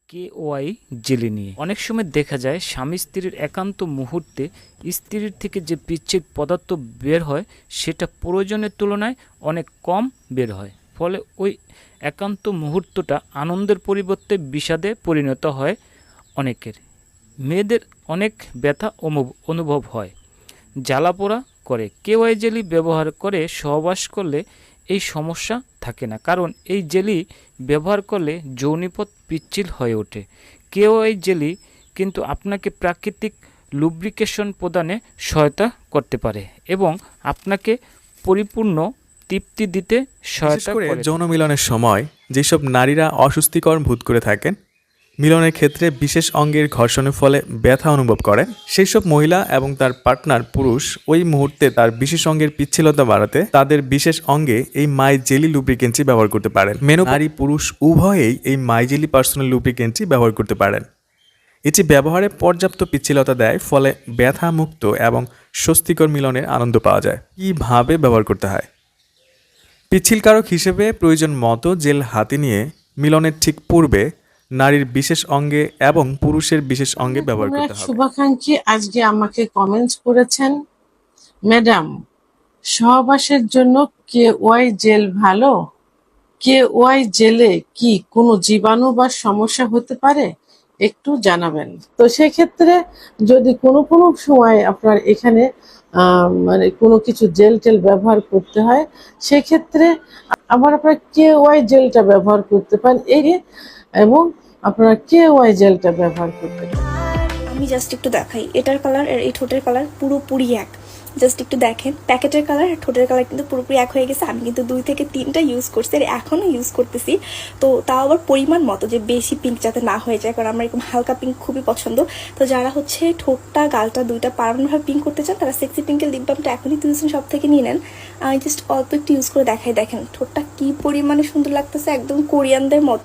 KOI jelly নিয়ে। অনেক সময় দেখা যায় স্বামী স্ত্রীর একান্ত মুহূর্তে স্ত্রীর থেকে যে পিচ্ছিল পদার্থ বের হয় সেটা প্রয়োজনের তুলনায় অনেক কম বের হয়, ফলে ওই একান্ত মুহূর্তটা আনন্দের পরিবর্তে বিষাদে পরিণত হয় অনেকের। মেয়েদের অনেক ব্যথা অনুভব হয়, জ্বালাপোড়া করে। KOI জেলি ব্যবহার করে সহবাস করলে এই সমস্যা থাকে না, কারণ এই জেলি ব্যবহার করলে যৌনিপথ পিচ্ছিল হয়ে ওঠে। KOI জেলি কিন্তু আপনাকে প্রাকৃতিক লুব্রিকেশন প্রদানে সহায়তা করতে পারে এবং আপনাকে পরিপূর্ণ তৃপ্তি দিতে বিশেষ সহায়তা করে করে। যৌন মিলনের সময় যেসব নারীরা অস্বস্তিকর বোধ করে থাকেন, মিলনের ক্ষেত্রে বিশেষ অঙ্গের ঘর্ষণের ফলে ব্যথা অনুভব করেন, সেই সব মহিলা এবং তার পার্টনার পুরুষ ওই মুহূর্তে তার বিশেষ অঙ্গের পিচ্ছিলতা বাড়াতে তাদের বিশেষ অঙ্গে এই মাই জেলি লুব্রিকেন্টটি ব্যবহার করতে পারেন। নারী পুরুষ উভয়েই এই মাই জেলি পার্সোনাল লুব্রিকেন্টটি ব্যবহার করতে পারেন। এটি ব্যবহারে পর্যাপ্ত পিচ্ছিলতা দেয়, ফলে ব্যথা মুক্ত এবং স্বস্তিকর মিলনের আনন্দ পাওয়া যায়। কীভাবে ব্যবহার করতে হয়? পিচ্ছিলকারক হিসেবে প্রয়োজন মতো জেল হাতে নিয়ে মিলনের ঠিক পূর্বে নারীর বিশেষ অঙ্গে এবং পুরুষের বিশেষ অঙ্গে ব্যবহার করতে হবে। শুভাকাঙ্ক্ষী আজকে আমাকে কমেন্টস করেছেন, ম্যাডাম সহবাসের জন্য KOI জেল ভালো? KOI জেলে কি কোনো জীবাণু বা সমস্যা হতে পারে? একটু জানাবেন। তো সেক্ষেত্রে যদি কোনো সময় আপনার এখানে মানে কোনো কিছু জেল টেল ব্যবহার করতে হয়, সেক্ষেত্রে আবার আপনার KOI জেলটা ব্যবহার করতে পারেন এবং আপনারা KOI জেলটা ব্যবহার করতে পারেন। আমি জাস্ট একটু দেখাই, এটার কালার আর এই ঠোঁটের কালার পুরোপুরি এক। জাস্ট একটু দেখেন, প্যাকেটের কালার আর ঠোঁটের কালার কিন্তু পুরোপুরি এক হয়ে গেছে। আমি কিন্তু 2 থেকে 3টা ইউজ করছি আর এখনও ইউজ করতেছি। তো তাও আবার পরিমাণ মতো, যে বেশি পিঙ্ক যাতে না হয়ে যায়, কারণ আমার এরকম হালকা পিঙ্ক খুবই পছন্দ। তো যারা হচ্ছে ঠোঁটটা গালটা দুইটা পারমানেন্টভাবে পিঙ্ক করতে চান, তারা সেক্সি পিঙ্কের লিপ বামটা এখনই 2 সব থেকে নিয়ে নেন। আমি জাস্ট অল্প একটু ইউজ করে দেখাই, দেখেন ঠোঁটটা কী পরিমাণে সুন্দর লাগতেছে, একদম কোরিয়ানদের মতো।